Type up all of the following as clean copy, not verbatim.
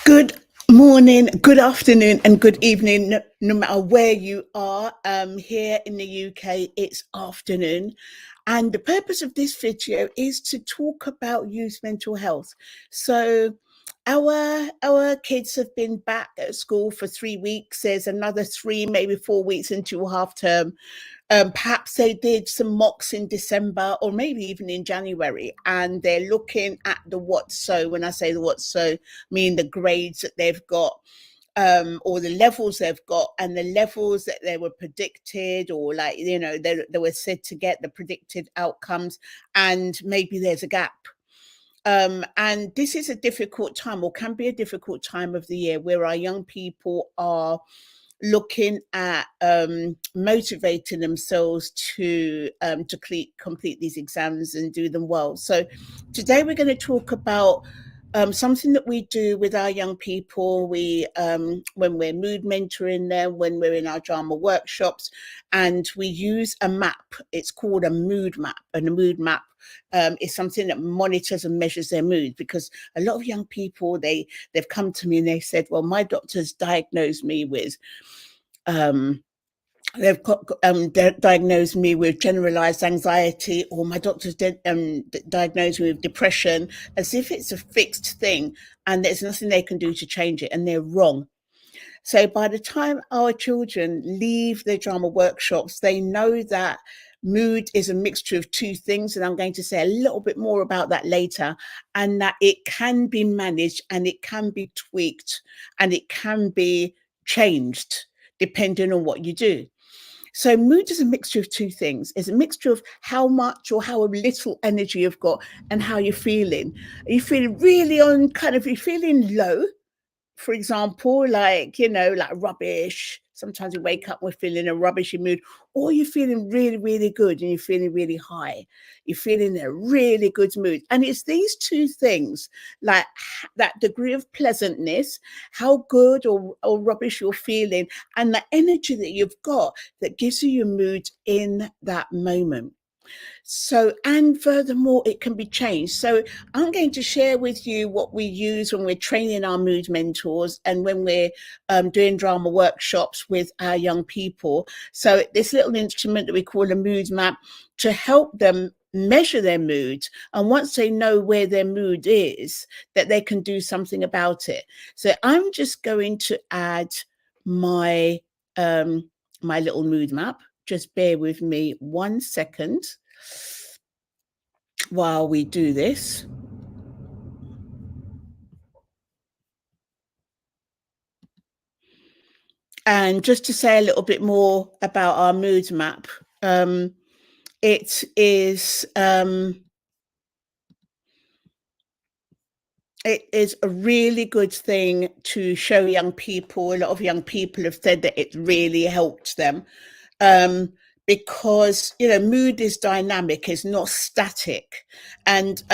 Good morning, good afternoon, and good evening, no matter where you are. Here in the UK, it's afternoon. And the purpose of this video is to talk about youth mental health. So our kids have been back at school for 3 weeks. There's another 3, maybe 4 weeks into half term. Perhaps they did some mocks in December or maybe even in January, and they're looking at the what's so. When I say the what's so, I mean the grades that they've got, or the levels they've got, and the levels that they were predicted, or like they were said to get the predicted outcomes, and maybe there's a gap. And this is a difficult time, or can be a difficult time of the year, where our young people are looking at motivating themselves to complete these exams and do them well. So today we're going to talk about something that we do with our young people. We when we're mood mentoring them, when we're in our drama workshops, and we use a map. It's called a mood map, and a mood map is something that monitors and measures their mood, because a lot of young people, they've come to me and they said, well, my doctor's diagnosed me with they've diagnosed me with generalized anxiety, or my doctor's diagnosed me with depression, as if it's a fixed thing and there's nothing they can do to change it, and they're wrong. So by the time our children leave their drama workshops, they know that mood is a mixture of two things, and I'm going to say a little bit more about that later, and that it can be managed and it can be tweaked and it can be changed depending on what you do. So mood is a mixture of two things. It's a mixture of how much or how little energy you've got and how you're feeling. Are you feeling really on kind of, you're feeling low, for example, like, like rubbish. Sometimes we wake up, we're feeling a rubbishy mood, or you're feeling really, really good and you're feeling really high. You're feeling a really good mood. And it's these two things, like that degree of pleasantness, how good or rubbish you're feeling, and the energy that you've got, that gives you your mood in that moment. So, and furthermore, it can be changed. So I'm going to share with you what we use when we're training our mood mentors and when we're doing drama workshops with our young people. So this little instrument that we call a mood map, to help them measure their mood, and once they know where their mood is, that they can do something about it. So I'm just going to add my my little mood map. Just bear with me 1 second while we do this. And just to say a little bit more about our mood map, it is a really good thing to show young people. A lot of young people have said that it really helped them. Because mood is dynamic, it's not static, and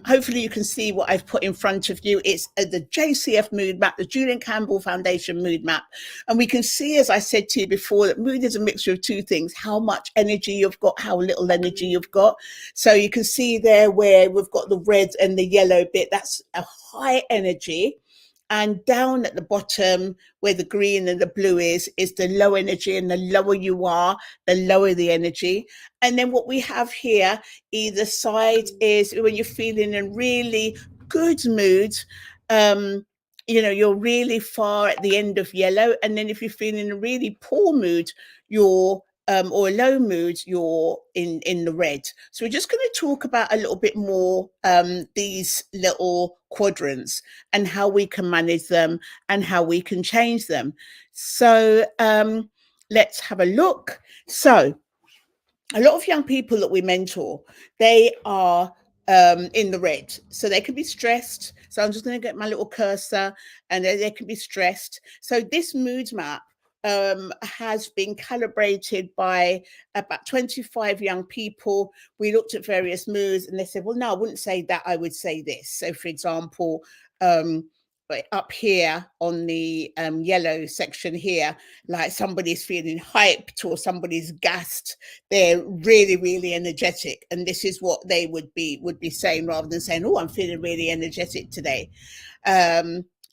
hopefully you can see what I've put in front of you. It's the JCF mood map, the Julian Campbell Foundation mood map, and we can see, as I said to you before, that mood is a mixture of two things: how much energy you've got, how little energy you've got. So you can see there where we've got the red and the yellow bit, that's a high energy, and down at the bottom where the green and the blue is the low energy, and the lower you are, the lower the energy. And then what we have here, either side, is when you're feeling in really good mood, you're really far at the end of yellow. And then if you're feeling in a really poor mood, you're or a low mood, you're in the red. So we're just going to talk about a little bit more these little quadrants and how we can manage them and how we can change them. So let's have a look. So a lot of young people that we mentor, they are in the red. So they can be stressed. So I'm just going to get my little cursor, and they can be stressed. So this mood map has been calibrated by about 25 young people. We looked at various moods, and they said, well, no, I wouldn't say that, I would say this. So for example, up here on the yellow section here, like somebody's feeling hyped or somebody's gassed, they're really, really energetic, and this is what they would be saying, rather than saying, oh, I'm feeling really energetic today.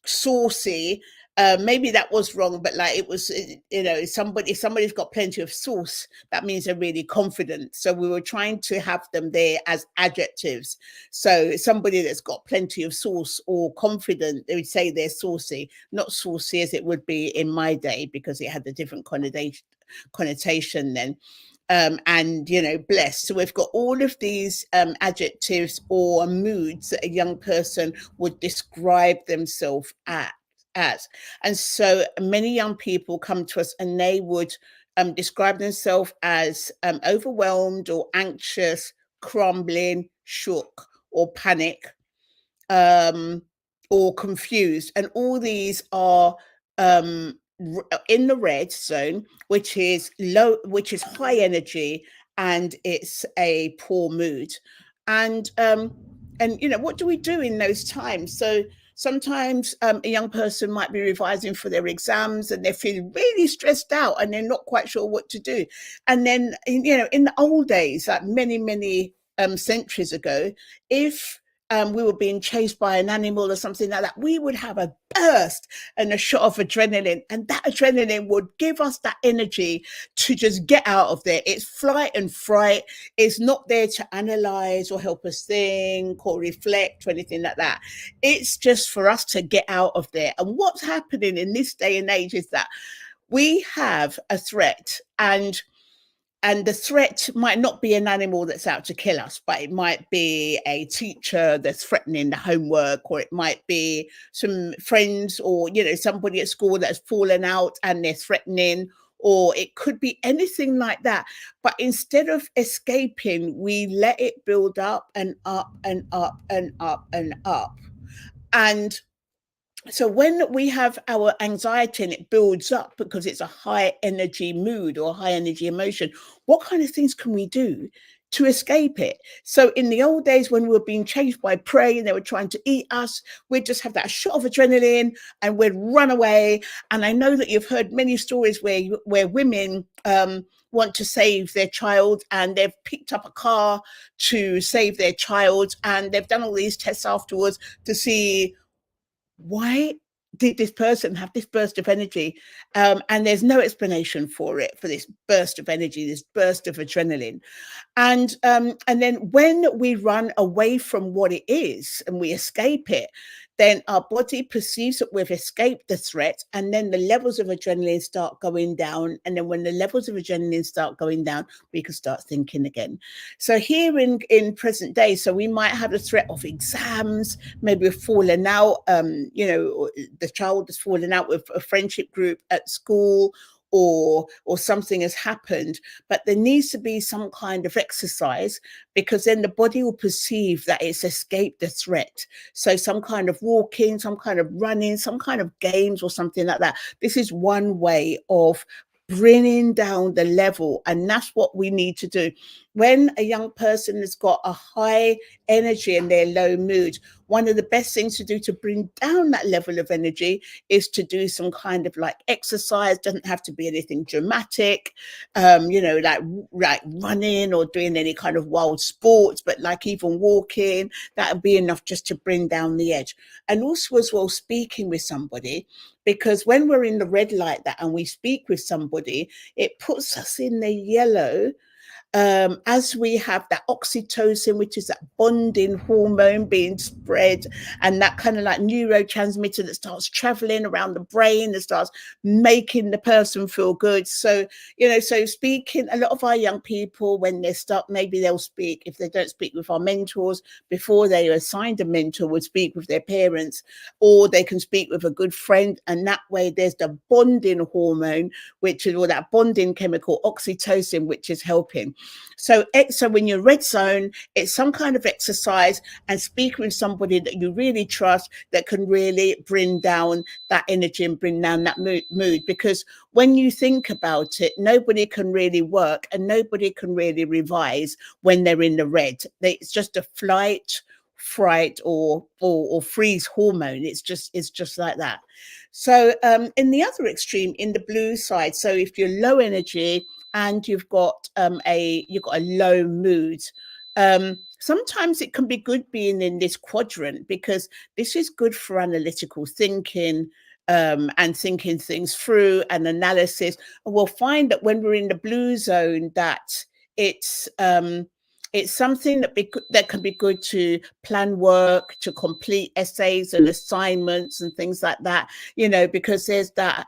saucy. Maybe that was wrong, but like it was, if somebody's got plenty of sauce, that means they're really confident. So we were trying to have them there as adjectives. So somebody that's got plenty of sauce or confident, they would say they're saucy, not saucy as it would be in my day, because it had a different connotation then. And blessed. So we've got all of these adjectives or moods that a young person would describe themselves as. And so many young people come to us and they would describe themselves as overwhelmed or anxious, crumbling, shook, or panic, or confused. And all these are in the red zone, which is low, which is high energy, and it's a poor mood. And what do we do in those times? So sometimes a young person might be revising for their exams and they're feeling really stressed out and they're not quite sure what to do. And then in the old days, like many centuries ago, if we were being chased by an animal or something like that, we would have a burst and a shot of adrenaline, and that adrenaline would give us that energy to just get out of there. It's flight and fright. It's not there to analyze or help us think or reflect or anything like that. It's just for us to get out of there. And what's happening in this day and age is that we have a threat, and the threat might not be an animal that's out to kill us, but it might be a teacher that's threatening the homework, or it might be some friends, or somebody at school that's fallen out and they're threatening, or it could be anything like that. But instead of escaping, we let it build up and up and up and up and up. And so when we have our anxiety and it builds up because it's a high energy mood or high energy emotion, what kind of things can we do to escape it? So in the old days, when we were being chased by prey and they were trying to eat us, we'd just have that shot of adrenaline and we'd run away. And I know that you've heard many stories where women want to save their child, and they've picked up a car to save their child, and they've done all these tests afterwards to see, why did this person have this burst of energy? And there's no explanation for this burst of energy, this burst of adrenaline. And then when we run away from what it is and we escape it, then our body perceives that we've escaped the threat, and then the levels of adrenaline start going down. And then when the levels of adrenaline start going down, we can start thinking again. So here in present day, so we might have the threat of exams, maybe we've fallen out, the child has fallen out with a friendship group at school, or something has happened, but there needs to be some kind of exercise, because then the body will perceive that it's escaped the threat. So some kind of walking, some kind of running, some kind of games or something like that. This is one way of bringing down the level, and that's what we need to do. When a young person has got a high energy and they're low mood, one of the best things to do to bring down that level of energy is to do some kind of like exercise. Doesn't have to be anything dramatic, like running or doing any kind of wild sports, but like even walking, that would be enough just to bring down the edge. And also as well, speaking with somebody, because when we're in the red like that and we speak with somebody, it puts us in the yellow, as we have that oxytocin, which is that bonding hormone being spread, and that kind of like neurotransmitter that starts traveling around the brain, that starts making the person feel good. So, so speaking, a lot of our young people, when they start, maybe they'll speak, if they don't speak with our mentors, before they are assigned a mentor, would speak with their parents, or they can speak with a good friend. And that way there's the bonding hormone, which is, or that bonding chemical, oxytocin, which is helping. So when you're red zone, it's some kind of exercise and speaking with somebody that you really trust, that can really bring down that energy and bring down that mood. Because when you think about it, nobody can really work and nobody can really revise when they're in the red. It's just a flight, fright, or freeze hormone. It's just like that. So in the other extreme, in the blue side, so if you're low energy and you've got a low mood, sometimes it can be good being in this quadrant, because this is good for analytical thinking, and thinking things through and analysis. And we'll find that when we're in the blue zone, that it's it's something that can be good to plan work, to complete essays and assignments and things like that, you know, because there's that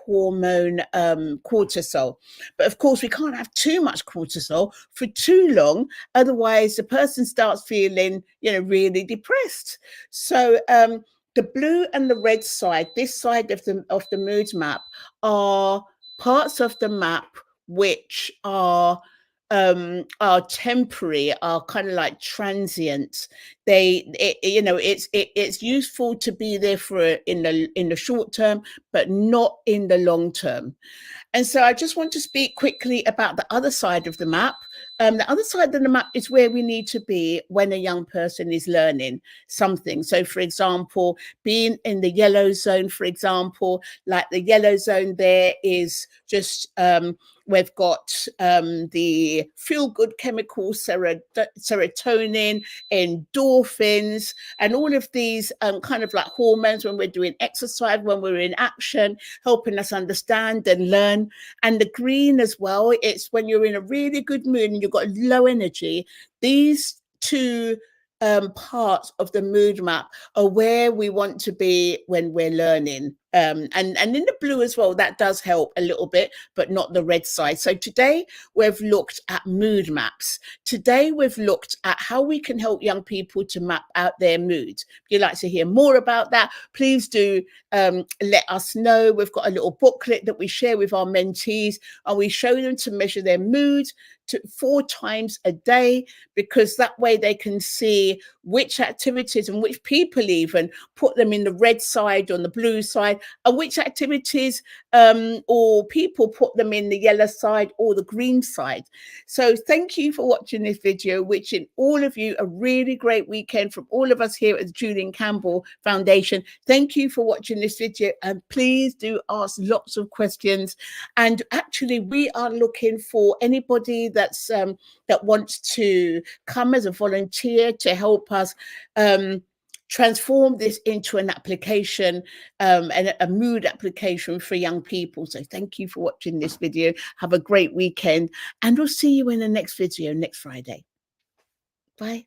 hormone, cortisol. But of course, we can't have too much cortisol for too long, otherwise the person starts feeling, you know, really depressed. So the blue and the red side, this side of the mood map, are parts of the map which are temporary, are kind of like transient. You know, it's useful to be there for in the short term, but not in the long term. And so I just want to speak quickly about the other side of the map. The other side of the map is where we need to be when a young person is learning something. So, for example, being in the yellow zone, for example, like the yellow zone there is just, we've got the feel-good chemicals, serotonin, endorphins, and all of these kind of like hormones when we're doing exercise, when we're in action, helping us understand and learn. And the green as well, it's when you're in a really good mood and you've got low energy. These two parts of the mood map are where we want to be when we're learning. And in the blue as well, that does help a little bit, but not the red side. So today we've looked at mood maps. Today we've looked at how we can help young people to map out their moods. If you'd like to hear more about that, please do let us know. We've got a little booklet that we share with our mentees, and we show them to measure their mood 4 times a day, because that way they can see which activities and which people even put them in the red side, on the blue side, and which activities or people put them in the yellow side or the green side. So thank you for watching this video, wishing all of you a really great weekend from all of us here at the Julian Campbell Foundation. Thank you for watching this video, and please do ask lots of questions. And actually, we are looking for anybody that's that wants to come as a volunteer to help us transform this into an application, and a mood application for young people. So thank you for watching this video. Have a great weekend, and we'll see you in the next video next Friday. Bye.